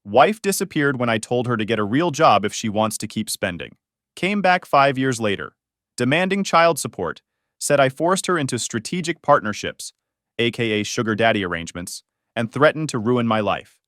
Wife disappeared when I told her to get a real job if she wants to keep spending. Came back 5 years later, demanding child support, said I forced her into strategic partnerships, aka sugar daddy arrangements, and threatened to ruin my life.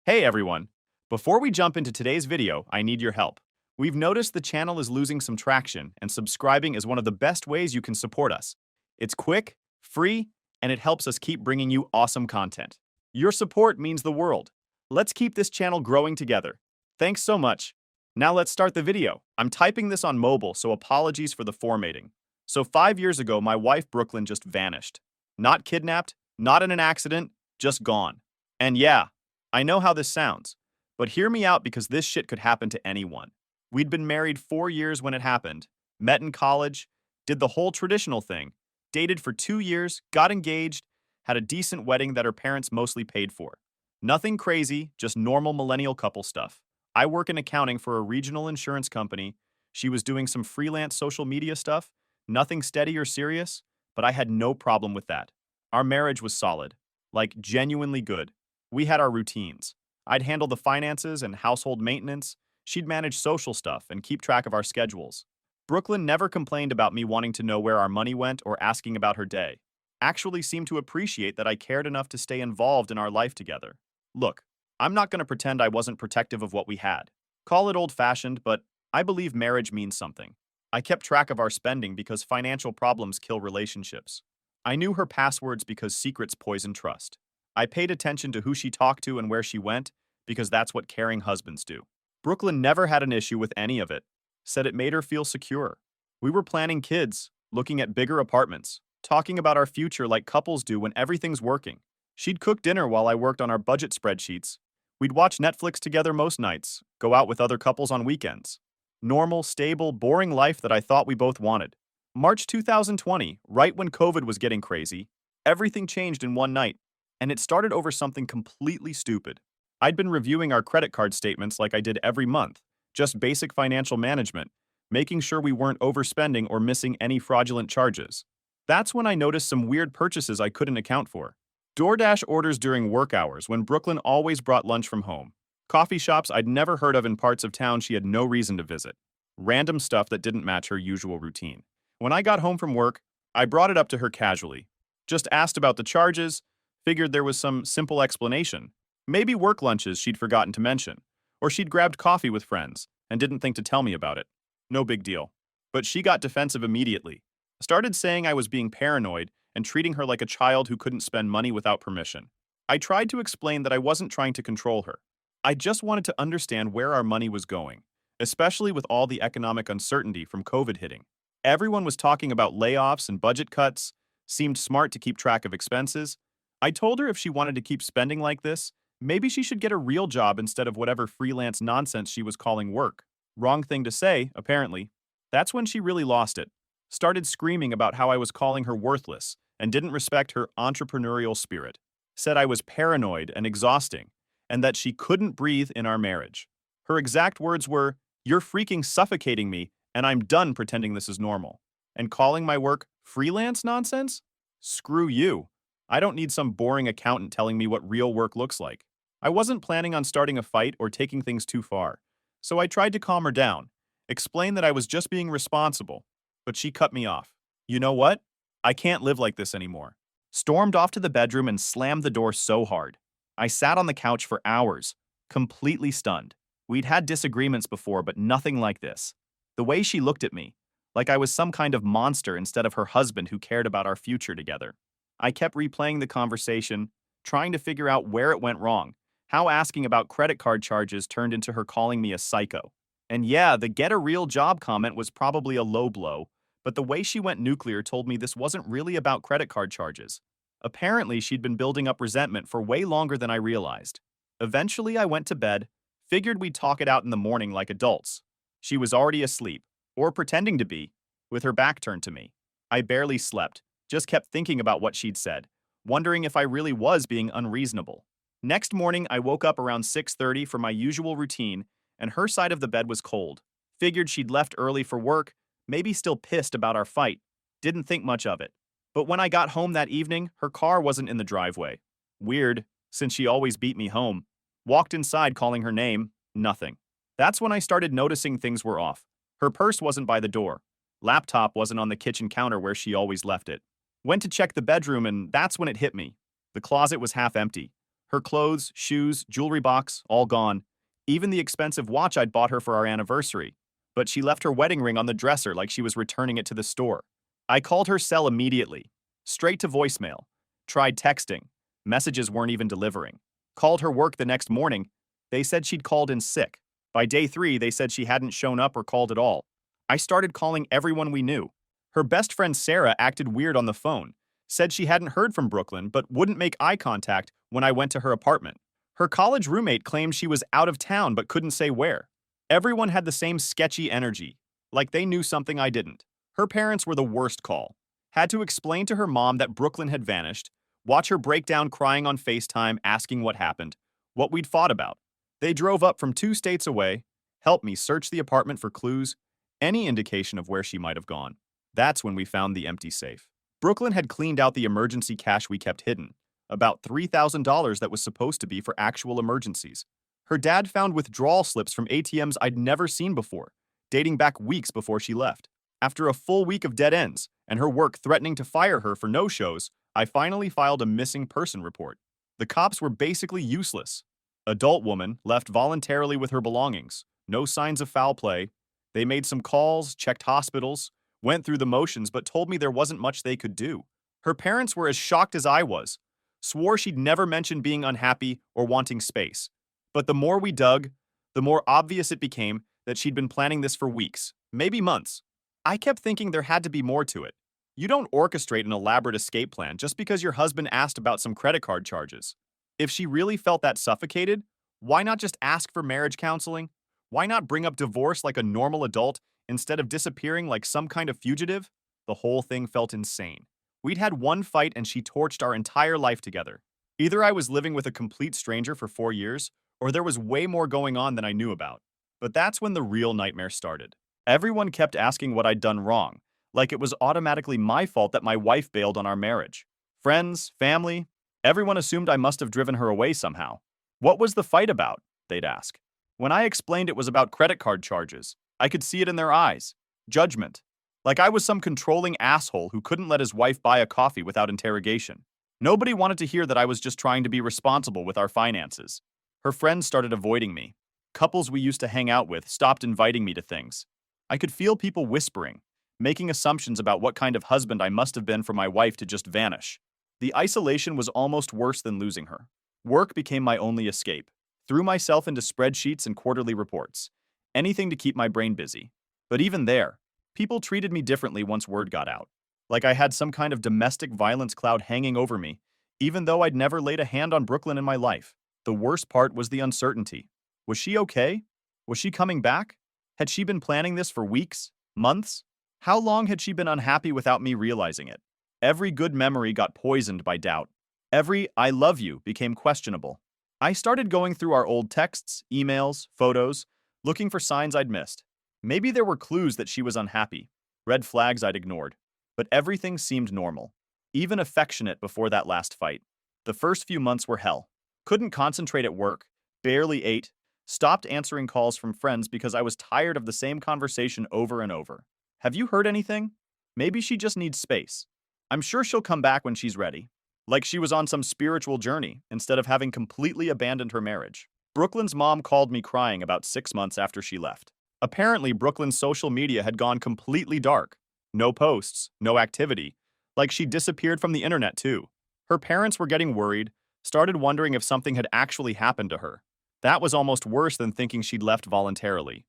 Hey everyone! Before we jump into today's video, I need your help. We've noticed the channel is losing some traction, and subscribing is one of the best ways you can support us. It's quick, free, and it helps us keep bringing you awesome content. Your support means the world. Let's keep this channel growing together. Thanks so much. Now let's start the video. I'm typing this on mobile, so apologies for the formatting. So 5 years ago, my wife Brooklyn just vanished. Not kidnapped, not in an accident, just gone. And yeah, I know how this sounds, but hear me out because this shit could happen to anyone. We'd been married 4 years when it happened, met in college, did the whole traditional thing, dated for 2 years, got engaged, had a decent wedding that her parents mostly paid for. Nothing crazy, just normal millennial couple stuff. I work in accounting for a regional insurance company. She was doing some freelance social media stuff, nothing steady or serious, but I had no problem with that. Our marriage was solid, like genuinely good. We had our routines. I'd handle the finances and household maintenance. She'd manage social stuff and keep track of our schedules. Brooklyn never complained about me wanting to know where our money went or asking about her day. Actually seemed to appreciate that I cared enough to stay involved in our life together. Look, I'm not going to pretend I wasn't protective of what we had. Call it old-fashioned, but I believe marriage means something. I kept track of our spending because financial problems kill relationships. I knew her passwords because secrets poison trust. I paid attention to who she talked to and where she went because that's what caring husbands do. Brooklyn never had an issue with any of it. Said it made her feel secure. We were planning kids, looking at bigger apartments, talking about our future like couples do when everything's working. She'd cook dinner while I worked on our budget spreadsheets. We'd watch Netflix together most nights, go out with other couples on weekends. Normal, stable, boring life that I thought we both wanted. March 2020, right when COVID was getting crazy, everything changed in one night, and it started over something completely stupid. I'd been reviewing our credit card statements like I did every month, just basic financial management, making sure we weren't overspending or missing any fraudulent charges. That's when I noticed some weird purchases I couldn't account for. DoorDash orders during work hours when Brooklyn always brought lunch from home. Coffee shops I'd never heard of in parts of town she had no reason to visit. Random stuff that didn't match her usual routine. When I got home from work, I brought it up to her casually. Just asked about the charges, figured there was some simple explanation. Maybe work lunches she'd forgotten to mention. Or she'd grabbed coffee with friends and didn't think to tell me about it. No big deal. But she got defensive immediately. Started saying I was being paranoid and treating her like a child who couldn't spend money without permission. I tried to explain that I wasn't trying to control her. I just wanted to understand where our money was going, especially with all the economic uncertainty from COVID hitting. Everyone was talking about layoffs and budget cuts, seemed smart to keep track of expenses. I told her if she wanted to keep spending like this, maybe she should get a real job instead of whatever freelance nonsense she was calling work. Wrong thing to say, apparently. That's when she really lost it. Started screaming about how I was calling her worthless and didn't respect her entrepreneurial spirit. Said I was paranoid and exhausting, and that she couldn't breathe in our marriage. Her exact words were, "You're freaking suffocating me, and I'm done pretending this is normal." And calling my work freelance nonsense? Screw you. I don't need some boring accountant telling me what real work looks like. I wasn't planning on starting a fight or taking things too far, so I tried to calm her down, explain that I was just being responsible, but she cut me off. You know what? I can't live like this anymore. Stormed off to the bedroom and slammed the door so hard. I sat on the couch for hours, completely stunned. We'd had disagreements before, but nothing like this. The way she looked at me, like I was some kind of monster instead of her husband who cared about our future together. I kept replaying the conversation, trying to figure out where it went wrong, how asking about credit card charges turned into her calling me a psycho. And yeah, the get a real job comment was probably a low blow, but the way she went nuclear told me this wasn't really about credit card charges. Apparently, she'd been building up resentment for way longer than I realized. Eventually, I went to bed, figured we'd talk it out in the morning like adults. She was already asleep, or pretending to be, with her back turned to me. I barely slept, just kept thinking about what she'd said, wondering if I really was being unreasonable. Next morning, I woke up around 6:30 for my usual routine, and her side of the bed was cold. Figured she'd left early for work, maybe still pissed about our fight. Didn't think much of it. But when I got home that evening, her car wasn't in the driveway. Weird, since she always beat me home. Walked inside calling her name, nothing. That's when I started noticing things were off. Her purse wasn't by the door. Laptop wasn't on the kitchen counter where she always left it. Went to check the bedroom and that's when it hit me. The closet was half empty. Her clothes, shoes, jewelry box, all gone. Even the expensive watch I'd bought her for our anniversary. But she left her wedding ring on the dresser like she was returning it to the store. I called her cell immediately. Straight to voicemail. Tried texting. Messages weren't even delivering. Called her work the next morning. They said she'd called in sick. By day 3, they said she hadn't shown up or called at all. I started calling everyone we knew. Her best friend Sarah acted weird on the phone. Said she hadn't heard from Brooklyn but wouldn't make eye contact when I went to her apartment. Her college roommate claimed she was out of town but couldn't say where. Everyone had the same sketchy energy, like they knew something I didn't. Her parents were the worst call. Had to explain to her mom that Brooklyn had vanished, watch her break down crying on FaceTime asking what happened, what we'd fought about. They drove up from 2 states away, helped me search the apartment for clues, any indication of where she might have gone. That's when we found the empty safe. Brooklyn had cleaned out the emergency cash we kept hidden, about $3,000 that was supposed to be for actual emergencies. Her dad found withdrawal slips from ATMs I'd never seen before, dating back weeks before she left. After a full week of dead ends and her work threatening to fire her for no-shows, I finally filed a missing person report. The cops were basically useless. Adult woman left voluntarily with her belongings, no signs of foul play. They made some calls, checked hospitals, went through the motions but told me there wasn't much they could do. Her parents were as shocked as I was, swore she'd never mentioned being unhappy or wanting space. But the more we dug, the more obvious it became that she'd been planning this for weeks, maybe months. I kept thinking there had to be more to it. You don't orchestrate an elaborate escape plan just because your husband asked about some credit card charges. If she really felt that suffocated, why not just ask for marriage counseling? Why not bring up divorce like a normal adult instead of disappearing like some kind of fugitive? The whole thing felt insane. We'd had one fight and she torched our entire life together. Either I was living with a complete stranger for 4 years, or there was way more going on than I knew about. But that's when the real nightmare started. Everyone kept asking what I'd done wrong, like it was automatically my fault that my wife bailed on our marriage. Friends, family, everyone assumed I must have driven her away somehow. What was the fight about? They'd ask. When I explained it was about credit card charges, I could see it in their eyes. Judgment. Like I was some controlling asshole who couldn't let his wife buy a coffee without interrogation. Nobody wanted to hear that I was just trying to be responsible with our finances. Her friends started avoiding me. Couples we used to hang out with stopped inviting me to things. I could feel people whispering, making assumptions about what kind of husband I must have been for my wife to just vanish. The isolation was almost worse than losing her. Work became my only escape. Threw myself into spreadsheets and quarterly reports. Anything to keep my brain busy. But even there, people treated me differently once word got out. Like I had some kind of domestic violence cloud hanging over me, even though I'd never laid a hand on Brooklyn in my life. The worst part was the uncertainty. Was she okay? Was she coming back? Had she been planning this for weeks? Months? How long had she been unhappy without me realizing it? Every good memory got poisoned by doubt. Every "I love you" became questionable. I started going through our old texts, emails, photos, looking for signs I'd missed. Maybe there were clues that she was unhappy, red flags I'd ignored. But everything seemed normal, even affectionate before that last fight. The first few months were hell. Couldn't concentrate at work, barely ate, stopped answering calls from friends because I was tired of the same conversation over and over. Have you heard anything? Maybe she just needs space. I'm sure she'll come back when she's ready. Like she was on some spiritual journey instead of having completely abandoned her marriage. Brooklyn's mom called me crying about 6 months after she left. Apparently, Brooklyn's social media had gone completely dark. No posts, no activity. Like she disappeared from the internet too. Her parents were getting worried, started wondering if something had actually happened to her. That was almost worse than thinking she'd left voluntarily.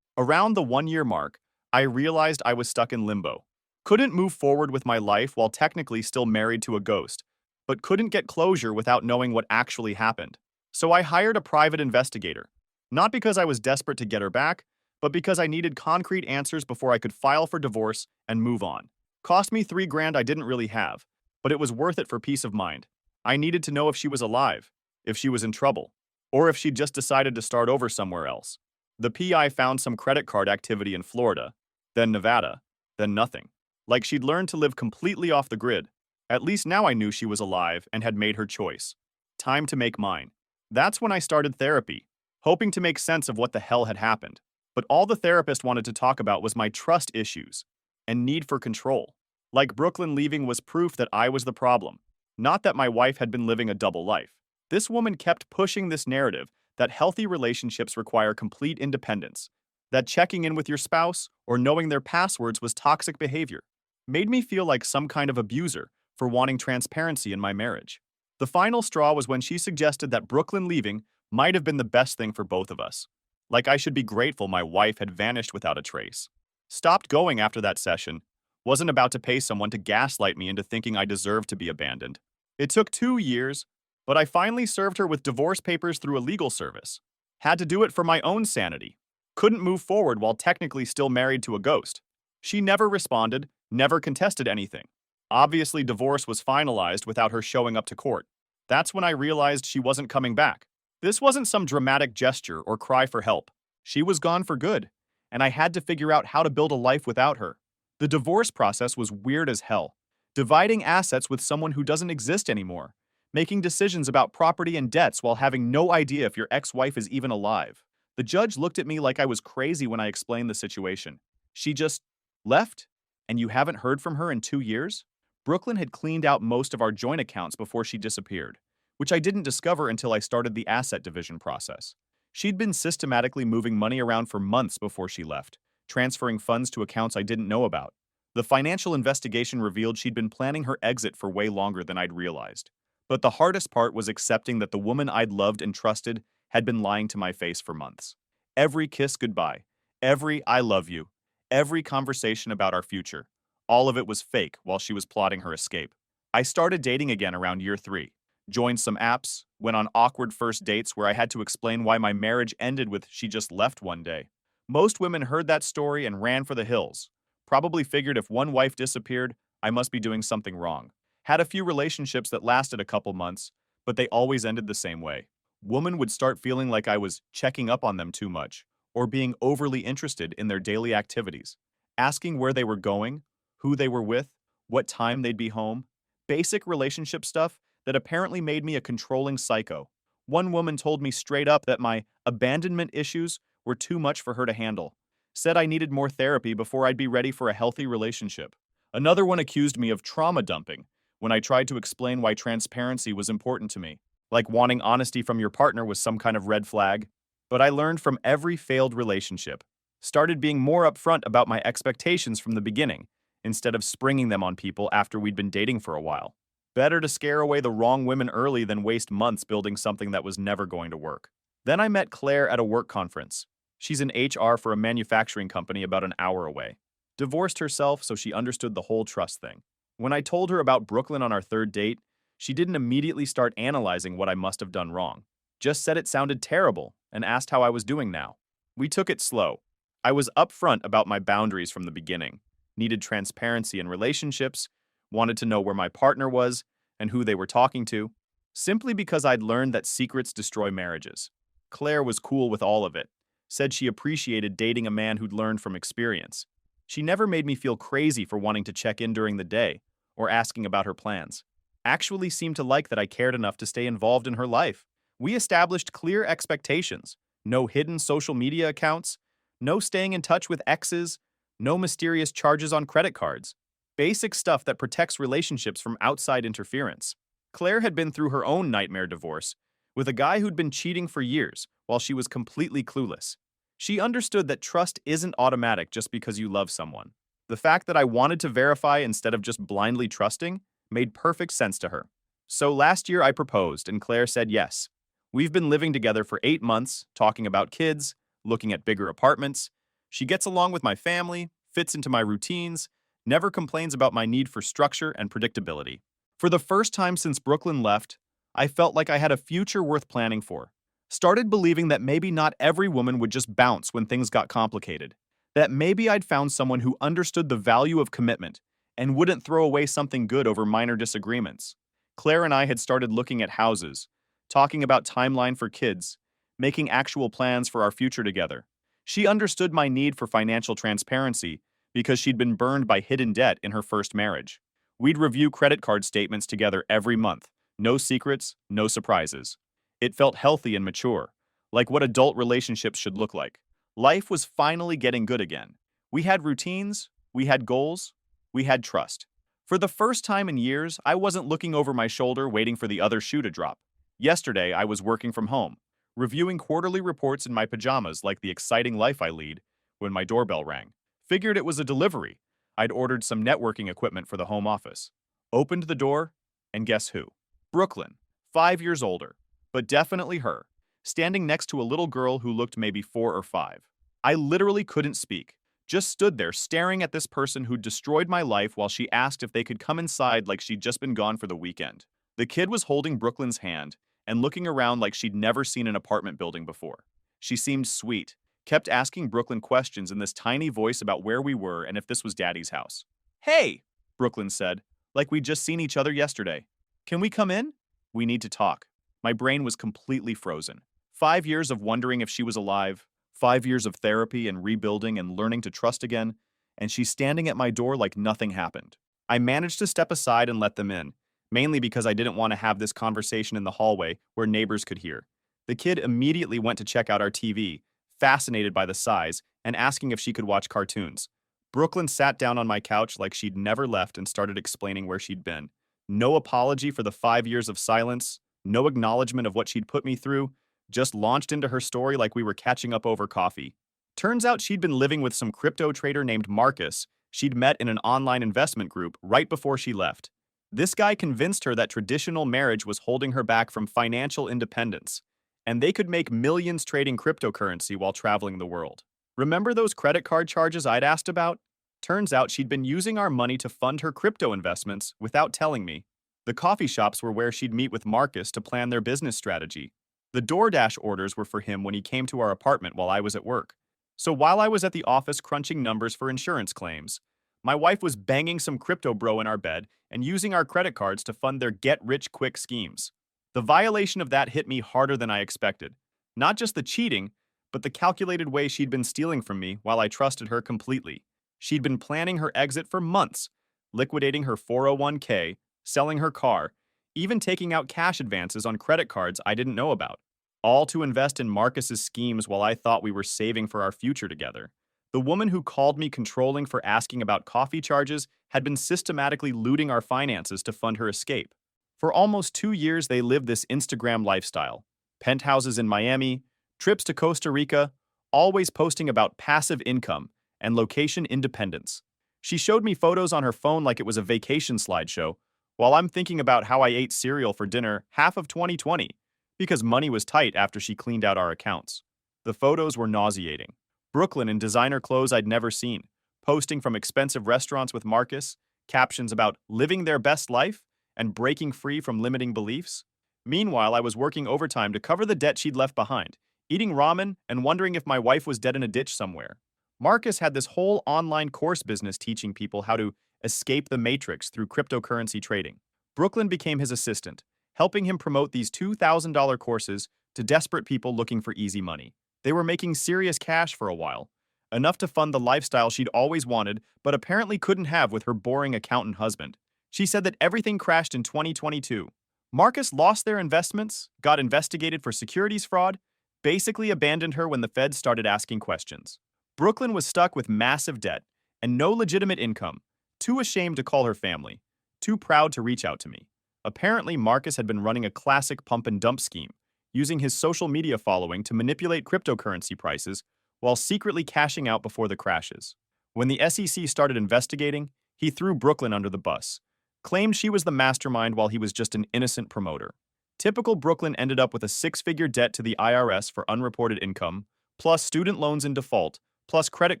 Around the 1-year mark, I realized I was stuck in limbo. Couldn't move forward with my life while technically still married to a ghost, but couldn't get closure without knowing what actually happened. So I hired a private investigator. Not because I was desperate to get her back, but because I needed concrete answers before I could file for divorce and move on. Cost me $3,000 I didn't really have, but it was worth it for peace of mind. I needed to know if she was alive, if she was in trouble, or if she'd just decided to start over somewhere else. The PI found some credit card activity in Florida, then Nevada, then nothing. Like she'd learned to live completely off the grid. At least now I knew she was alive and had made her choice. Time to make mine. That's when I started therapy, hoping to make sense of what the hell had happened. But all the therapist wanted to talk about was my trust issues and need for control. Like Brooklyn leaving was proof that I was the problem, not that my wife had been living a double life. This woman kept pushing this narrative that healthy relationships require complete independence, that checking in with your spouse or knowing their passwords was toxic behavior. Made me feel like some kind of abuser for wanting transparency in my marriage. The final straw was when she suggested that Brooklyn leaving might have been the best thing for both of us. Like I should be grateful my wife had vanished without a trace. Stopped going after that session. Wasn't about to pay someone to gaslight me into thinking I deserved to be abandoned. It took 2 years, but I finally served her with divorce papers through a legal service. Had to do it for my own sanity. Couldn't move forward while technically still married to a ghost. She never responded, never contested anything. Obviously, divorce was finalized without her showing up to court. That's when I realized she wasn't coming back. This wasn't some dramatic gesture or cry for help. She was gone for good, and I had to figure out how to build a life without her. The divorce process was weird as hell. Dividing assets with someone who doesn't exist anymore. Making decisions about property and debts while having no idea if your ex-wife is even alive. The judge looked at me like I was crazy when I explained the situation. She just left, and you haven't heard from her in 2 years? Brooklyn had cleaned out most of our joint accounts before she disappeared, which I didn't discover until I started the asset division process. She'd been systematically moving money around for months before she left, transferring funds to accounts I didn't know about. The financial investigation revealed she'd been planning her exit for way longer than I'd realized. But the hardest part was accepting that the woman I'd loved and trusted had been lying to my face for months. Every kiss goodbye, every I love you, every conversation about our future, all of it was fake while she was plotting her escape. I started dating again around year 3, joined some apps, went on awkward first dates where I had to explain why my marriage ended with she just left one day. Most women heard that story and ran for the hills. Probably figured if one wife disappeared, I must be doing something wrong. Had a few relationships that lasted a couple months, but they always ended the same way. Women would start feeling like I was checking up on them too much, or being overly interested in their daily activities, asking where they were going, who they were with, what time they'd be home. Basic relationship stuff that apparently made me a controlling psycho. One woman told me straight up that my abandonment issues were too much for her to handle. Said I needed more therapy before I'd be ready for a healthy relationship. Another one accused me of trauma dumping when I tried to explain why transparency was important to me. Like wanting honesty from your partner was some kind of red flag. But I learned from every failed relationship. Started being more upfront about my expectations from the beginning, instead of springing them on people after we'd been dating for a while. Better to scare away the wrong women early than waste months building something that was never going to work. Then I met Claire at a work conference. She's in HR for a manufacturing company about an hour away. Divorced herself, so she understood the whole trust thing. When I told her about Brooklyn on our third date, she didn't immediately start analyzing what I must have done wrong. Just said it sounded terrible and asked how I was doing now. We took it slow. I was upfront about my boundaries from the beginning. Needed transparency in relationships, wanted to know where my partner was and who they were talking to, simply because I'd learned that secrets destroy marriages. Claire was cool with all of it, said she appreciated dating a man who'd learned from experience. She never made me feel crazy for wanting to check in during the day or asking about her plans. Actually seemed to like that I cared enough to stay involved in her life. We established clear expectations, no hidden social media accounts, no staying in touch with exes, no mysterious charges on credit cards. Basic stuff that protects relationships from outside interference. Claire had been through her own nightmare divorce with a guy who'd been cheating for years while she was completely clueless. She understood that trust isn't automatic just because you love someone. The fact that I wanted to verify instead of just blindly trusting made perfect sense to her. So last year I proposed and Claire said yes. We've been living together for 8 months, talking about kids, looking at bigger apartments. She gets along with my family, fits into my routines, never complains about my need for structure and predictability. For the first time since Brooklyn left, I felt like I had a future worth planning for. Started believing that maybe not every woman would just bounce when things got complicated. That maybe I'd found someone who understood the value of commitment and wouldn't throw away something good over minor disagreements. Claire and I had started looking at houses, talking about timeline for kids, making actual plans for our future together. She understood my need for financial transparency because she'd been burned by hidden debt in her first marriage. We'd review credit card statements together every month. No secrets, no surprises. It felt healthy and mature, like what adult relationships should look like. Life was finally getting good again. We had routines, we had goals, we had trust. For the first time in years, I wasn't looking over my shoulder waiting for the other shoe to drop. Yesterday, I was working from home, reviewing quarterly reports in my pajamas like the exciting life I lead, when my doorbell rang. Figured it was a delivery. I'd ordered some networking equipment for the home office. Opened the door, and guess who? Brooklyn, 5 years older, but definitely her, standing next to a little girl who looked maybe 4 or 5. I literally couldn't speak, just stood there staring at this person who'd destroyed my life while she asked if they could come inside like she'd just been gone for the weekend. The kid was holding Brooklyn's hand and looking around like she'd never seen an apartment building before. She seemed sweet, kept asking Brooklyn questions in this tiny voice about where we were and if this was Daddy's house. "Hey," Brooklyn said, like we'd just seen each other yesterday. "Can we come in? We need to talk." My brain was completely frozen. 5 years of wondering if she was alive, 5 years of therapy and rebuilding and learning to trust again, and she's standing at my door like nothing happened. I managed to step aside and let them in, mainly because I didn't want to have this conversation in the hallway where neighbors could hear. The kid immediately went to check out our TV, fascinated by the size and asking if she could watch cartoons. Brooklyn sat down on my couch like she'd never left and started explaining where she'd been. No apology for the 5 years of silence, no acknowledgement of what she'd put me through, just launched into her story like we were catching up over coffee. Turns out she'd been living with some crypto trader named Marcus she'd met in an online investment group right before she left. This guy convinced her that traditional marriage was holding her back from financial independence, and they could make millions trading cryptocurrency while traveling the world. Remember those credit card charges I'd asked about? Turns out she'd been using our money to fund her crypto investments without telling me. The coffee shops were where she'd meet with Marcus to plan their business strategy. The DoorDash orders were for him when he came to our apartment while I was at work. So while I was at the office crunching numbers for insurance claims, my wife was banging some crypto bro in our bed and using our credit cards to fund their get-rich-quick schemes. The violation of that hit me harder than I expected. Not just the cheating, but the calculated way she'd been stealing from me while I trusted her completely. She'd been planning her exit for months, liquidating her 401k, selling her car, even taking out cash advances on credit cards I didn't know about, all to invest in Marcus's schemes while I thought we were saving for our future together. The woman who called me controlling for asking about coffee charges had been systematically looting our finances to fund her escape. For almost 2 years, they lived this Instagram lifestyle. Penthouses in Miami, trips to Costa Rica, always posting about passive income and location independence. She showed me photos on her phone like it was a vacation slideshow, while I'm thinking about how I ate cereal for dinner half of 2020, because money was tight after she cleaned out our accounts. The photos were nauseating. Brooklyn in designer clothes I'd never seen, posting from expensive restaurants with Marcus, captions about living their best life and breaking free from limiting beliefs. Meanwhile, I was working overtime to cover the debt she'd left behind, eating ramen and wondering if my wife was dead in a ditch somewhere. Marcus had this whole online course business teaching people how to escape the matrix through cryptocurrency trading. Brooklyn became his assistant, helping him promote these $2,000 courses to desperate people looking for easy money. They were making serious cash for a while, enough to fund the lifestyle she'd always wanted but apparently couldn't have with her boring accountant husband. She said that everything crashed in 2022. Marcus lost their investments, got investigated for securities fraud, basically abandoned her when the Fed started asking questions. Brooklyn was stuck with massive debt and no legitimate income, too ashamed to call her family, too proud to reach out to me. Apparently, Marcus had been running a classic pump and dump scheme, using his social media following to manipulate cryptocurrency prices while secretly cashing out before the crashes. When the SEC started investigating, he threw Brooklyn under the bus, claimed she was the mastermind while he was just an innocent promoter. Typical Brooklyn ended up with a six-figure debt to the IRS for unreported income, plus student loans in default, plus credit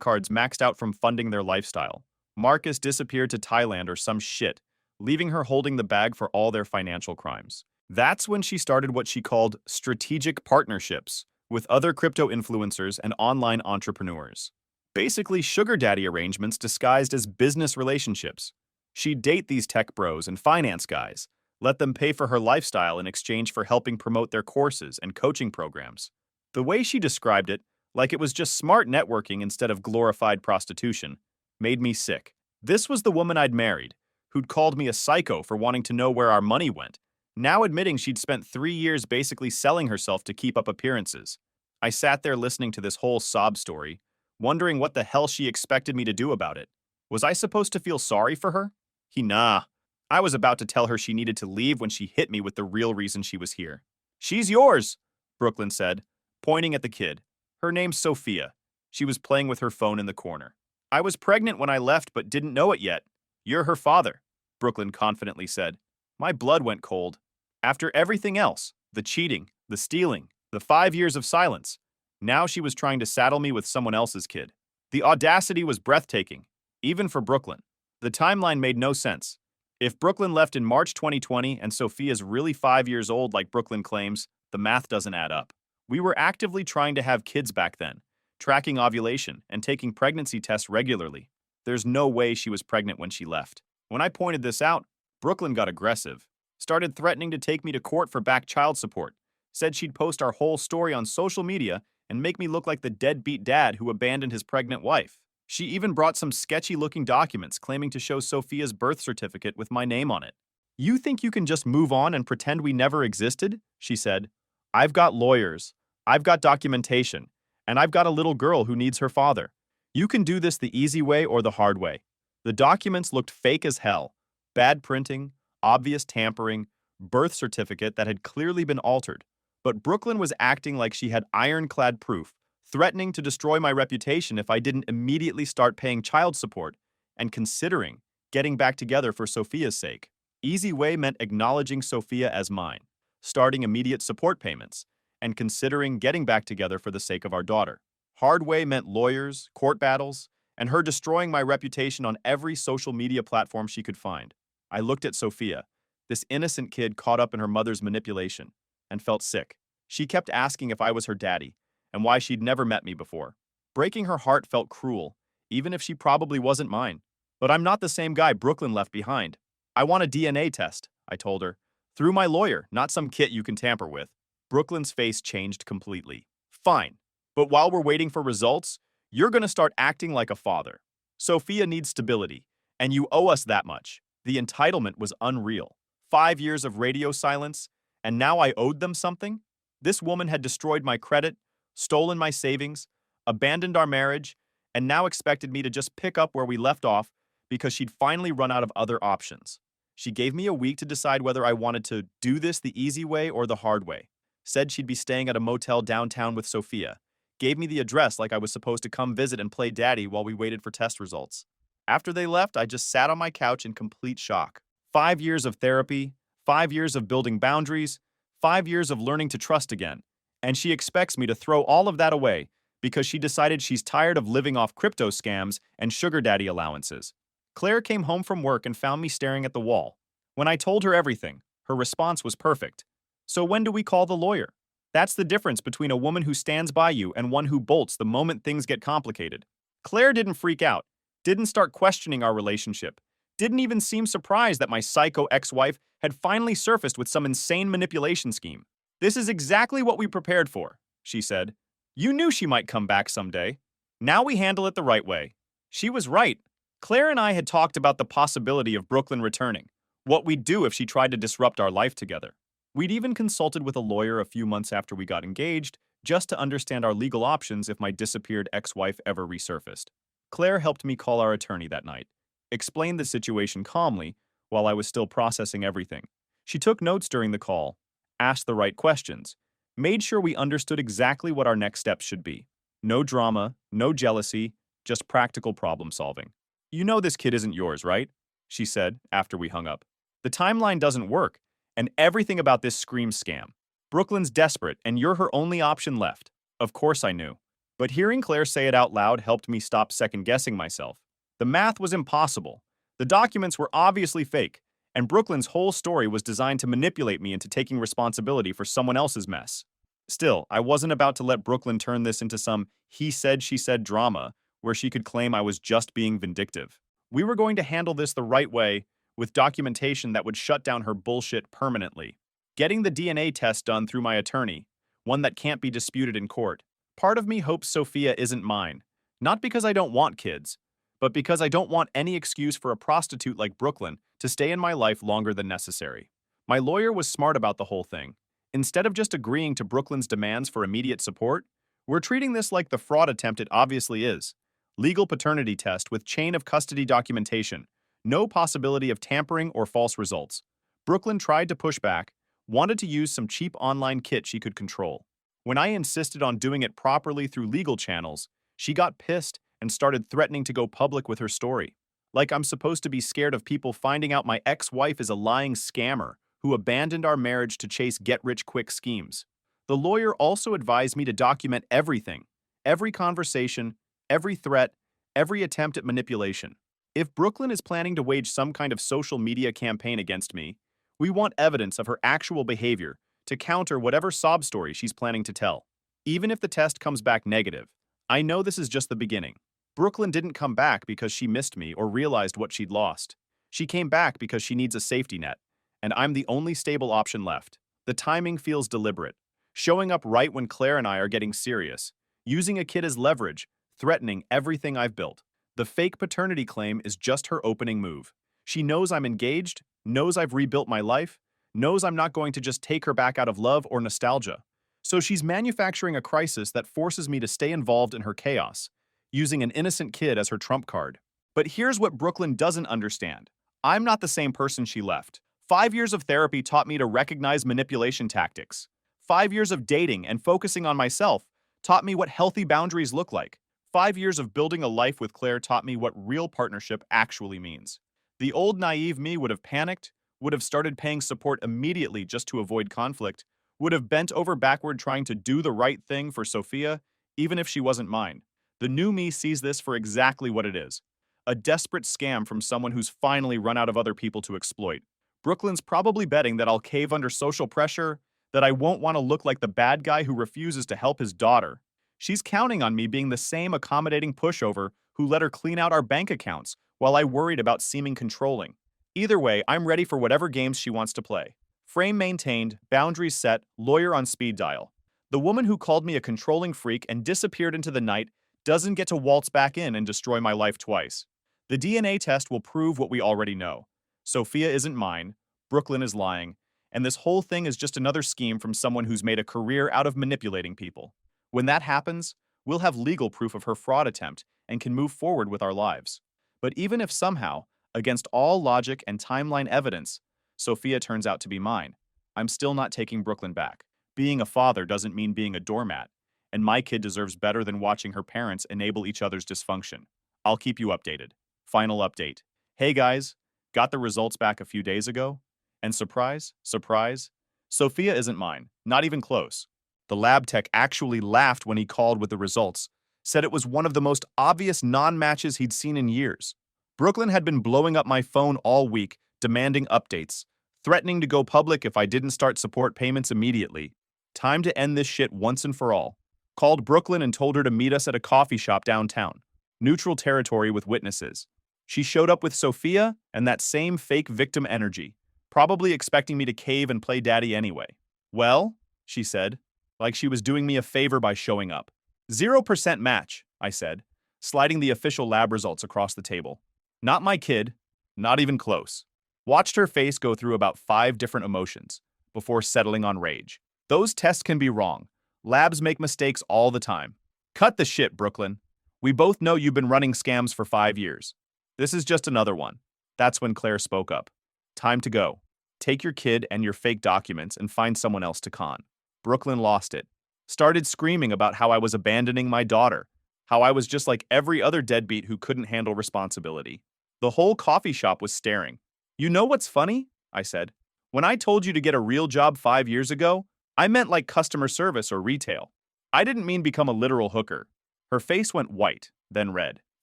cards maxed out from funding their lifestyle. Marcus disappeared to Thailand or some shit, leaving her holding the bag for all their financial crimes. That's when she started what she called strategic partnerships with other crypto influencers and online entrepreneurs. Basically, sugar daddy arrangements disguised as business relationships. She'd date these tech bros and finance guys, let them pay for her lifestyle in exchange for helping promote their courses and coaching programs. The way she described it, like it was just smart networking instead of glorified prostitution, made me sick. This was the woman I'd married, who'd called me a psycho for wanting to know where our money went, now admitting she'd spent 3 years basically selling herself to keep up appearances. I sat there listening to this whole sob story, wondering what the hell she expected me to do about it. Was I supposed to feel sorry for her? Nah. I was about to tell her she needed to leave when she hit me with the real reason she was here. She's yours, Brooklyn said, pointing at the kid. Her name's Sophia. She was playing with her phone in the corner. I was pregnant when I left but didn't know it yet. You're her father, Brooklyn confidently said. My blood went cold. After everything else, the cheating, the stealing, the 5 years of silence, now she was trying to saddle me with someone else's kid. The audacity was breathtaking, even for Brooklyn. The timeline made no sense. If Brooklyn left in March 2020 and Sophia's really 5 years old like Brooklyn claims, the math doesn't add up. We were actively trying to have kids back then, tracking ovulation and taking pregnancy tests regularly. There's no way she was pregnant when she left. When I pointed this out, Brooklyn got aggressive, started threatening to take me to court for back child support, said she'd post our whole story on social media and make me look like the deadbeat dad who abandoned his pregnant wife. She even brought some sketchy-looking documents claiming to show Sophia's birth certificate with my name on it. You think you can just move on and pretend we never existed? She said. I've got lawyers, I've got documentation, and I've got a little girl who needs her father. You can do this the easy way or the hard way. The documents looked fake as hell. Bad printing, obvious tampering, birth certificate that had clearly been altered. But Brooklyn was acting like she had ironclad proof, threatening to destroy my reputation if I didn't immediately start paying child support and considering getting back together for Sophia's sake. Easy way meant acknowledging Sophia as mine, starting immediate support payments, and considering getting back together for the sake of our daughter. Hard way meant lawyers, court battles, and her destroying my reputation on every social media platform she could find. I looked at Sophia, this innocent kid caught up in her mother's manipulation, and felt sick. She kept asking if I was her daddy, and why she'd never met me before. Breaking her heart felt cruel, even if she probably wasn't mine. But I'm not the same guy Brooklyn left behind. I want a DNA test, I told her. Through my lawyer, not some kit you can tamper with. Brooklyn's face changed completely. Fine, but while we're waiting for results, you're gonna start acting like a father. Sophia needs stability, and you owe us that much. The entitlement was unreal. 5 years of radio silence, and now I owed them something? This woman had destroyed my credit, stolen my savings, abandoned our marriage, and now expected me to just pick up where we left off because she'd finally run out of other options. She gave me a week to decide whether I wanted to do this the easy way or the hard way. Said she'd be staying at a motel downtown with Sophia. Gave me the address like I was supposed to come visit and play daddy while we waited for test results. After they left, I just sat on my couch in complete shock. 5 years of therapy, 5 years of building boundaries, 5 years of learning to trust again. And she expects me to throw all of that away because she decided she's tired of living off crypto scams and sugar daddy allowances. Claire came home from work and found me staring at the wall. When I told her everything, her response was perfect. So when do we call the lawyer? That's the difference between a woman who stands by you and one who bolts the moment things get complicated. Claire didn't freak out, didn't start questioning our relationship, didn't even seem surprised that my psycho ex-wife had finally surfaced with some insane manipulation scheme. This is exactly what we prepared for, she said. You knew she might come back someday. Now we handle it the right way. She was right. Claire and I had talked about the possibility of Brooklyn returning, what we'd do if she tried to disrupt our life together. We'd even consulted with a lawyer a few months after we got engaged, just to understand our legal options if my disappeared ex-wife ever resurfaced. Claire helped me call our attorney that night, explained the situation calmly while I was still processing everything. She took notes during the call, asked the right questions, made sure we understood exactly what our next steps should be. No drama, no jealousy, just practical problem solving. You know this kid isn't yours, right? She said after we hung up. The timeline doesn't work, and everything about this screams scam. Brooklyn's desperate, and you're her only option left. Of course I knew. But hearing Claire say it out loud helped me stop second-guessing myself. The math was impossible. The documents were obviously fake, and Brooklyn's whole story was designed to manipulate me into taking responsibility for someone else's mess. Still, I wasn't about to let Brooklyn turn this into some he-said-she-said drama where she could claim I was just being vindictive. We were going to handle this the right way, with documentation that would shut down her bullshit permanently. Getting the DNA test done through my attorney, one that can't be disputed in court. Part of me hopes Sophia isn't mine, not because I don't want kids, but because I don't want any excuse for a prostitute like Brooklyn to stay in my life longer than necessary. My lawyer was smart about the whole thing. Instead of just agreeing to Brooklyn's demands for immediate support, we're treating this like the fraud attempt it obviously is. Legal paternity test with chain of custody documentation. No possibility of tampering or false results. Brooklyn tried to push back, wanted to use some cheap online kit she could control. When I insisted on doing it properly through legal channels, she got pissed and started threatening to go public with her story. Like I'm supposed to be scared of people finding out my ex-wife is a lying scammer who abandoned our marriage to chase get-rich-quick schemes. The lawyer also advised me to document everything, every conversation, every threat, every attempt at manipulation. If Brooklyn is planning to wage some kind of social media campaign against me, we want evidence of her actual behavior to counter whatever sob story she's planning to tell. Even if the test comes back negative, I know this is just the beginning. Brooklyn didn't come back because she missed me or realized what she'd lost. She came back because she needs a safety net, and I'm the only stable option left. The timing feels deliberate. Showing up right when Claire and I are getting serious, using a kid as leverage, threatening everything I've built. The fake paternity claim is just her opening move. She knows I'm engaged, knows I've rebuilt my life, knows I'm not going to just take her back out of love or nostalgia. So she's manufacturing a crisis that forces me to stay involved in her chaos, using an innocent kid as her trump card. But here's what Brooklyn doesn't understand. I'm not the same person she left. 5 years of therapy taught me to recognize manipulation tactics. 5 years of dating and focusing on myself taught me what healthy boundaries look like. 5 years of building a life with Claire taught me what real partnership actually means. The old naive me would have panicked, would have started paying support immediately just to avoid conflict, would have bent over backward trying to do the right thing for Sophia, even if she wasn't mine. The new me sees this for exactly what it is. A desperate scam from someone who's finally run out of other people to exploit. Brooklyn's probably betting that I'll cave under social pressure, that I won't want to look like the bad guy who refuses to help his daughter. She's counting on me being the same accommodating pushover who let her clean out our bank accounts while I worried about seeming controlling. Either way, I'm ready for whatever games she wants to play. Frame maintained, boundaries set, lawyer on speed dial. The woman who called me a controlling freak and disappeared into the night doesn't get to waltz back in and destroy my life twice. The DNA test will prove what we already know. Sophia isn't mine, Brooklyn is lying, and this whole thing is just another scheme from someone who's made a career out of manipulating people. When that happens, we'll have legal proof of her fraud attempt and can move forward with our lives. But even if somehow, against all logic and timeline evidence, Sophia turns out to be mine, I'm still not taking Brooklyn back. Being a father doesn't mean being a doormat, and my kid deserves better than watching her parents enable each other's dysfunction. I'll keep you updated. Final update. Hey guys, got the results back a few days ago? And surprise, surprise, Sophia isn't mine, not even close. The lab tech actually laughed when he called with the results, said it was one of the most obvious non-matches he'd seen in years. Brooklyn had been blowing up my phone all week, demanding updates, threatening to go public if I didn't start support payments immediately. Time to end this shit once and for all. Called Brooklyn and told her to meet us at a coffee shop downtown. Neutral territory with witnesses. She showed up with Sophia and that same fake victim energy, probably expecting me to cave and play daddy anyway. Well, she said, like she was doing me a favor by showing up. 0% match, I said, sliding the official lab results across the table. Not my kid, not even close. Watched her face go through about 5 different emotions before settling on rage. Those tests can be wrong. Labs make mistakes all the time. Cut the shit, Brooklyn. We both know you've been running scams for 5 years. This is just another one. That's when Claire spoke up. Time to go. Take your kid and your fake documents and find someone else to con. Brooklyn lost it. Started screaming about how I was abandoning my daughter, how I was just like every other deadbeat who couldn't handle responsibility. The whole coffee shop was staring. You know what's funny? I said. When I told you to get a real job 5 years ago, I meant like customer service or retail. I didn't mean become a literal hooker. Her face went white, then red.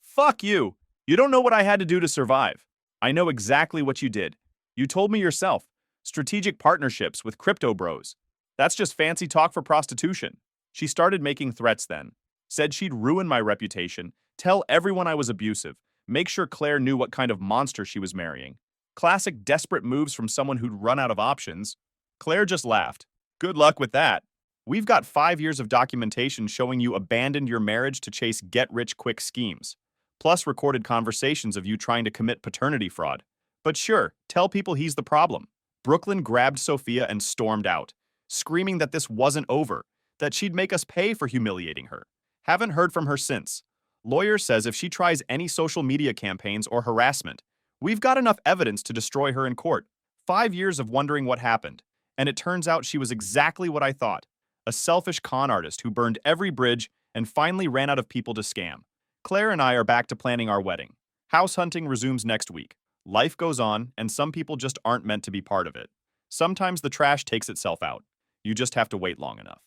Fuck you! You don't know what I had to do to survive. I know exactly what you did. You told me yourself. Strategic partnerships with crypto bros. That's just fancy talk for prostitution. She started making threats then. Said she'd ruin my reputation, tell everyone I was abusive, make sure Claire knew what kind of monster she was marrying. Classic desperate moves from someone who'd run out of options. Claire just laughed. Good luck with that. We've got 5 years of documentation showing you abandoned your marriage to chase get-rich-quick schemes, plus recorded conversations of you trying to commit paternity fraud. But sure, tell people he's the problem. Brooklyn grabbed Sophia and stormed out, screaming that this wasn't over, that she'd make us pay for humiliating her. Haven't heard from her since. Lawyer says if she tries any social media campaigns or harassment, we've got enough evidence to destroy her in court. 5 years of wondering what happened, and it turns out she was exactly what I thought. A selfish con artist who burned every bridge and finally ran out of people to scam. Claire and I are back to planning our wedding. House hunting resumes next week. Life goes on, and some people just aren't meant to be part of it. Sometimes the trash takes itself out. You just have to wait long enough.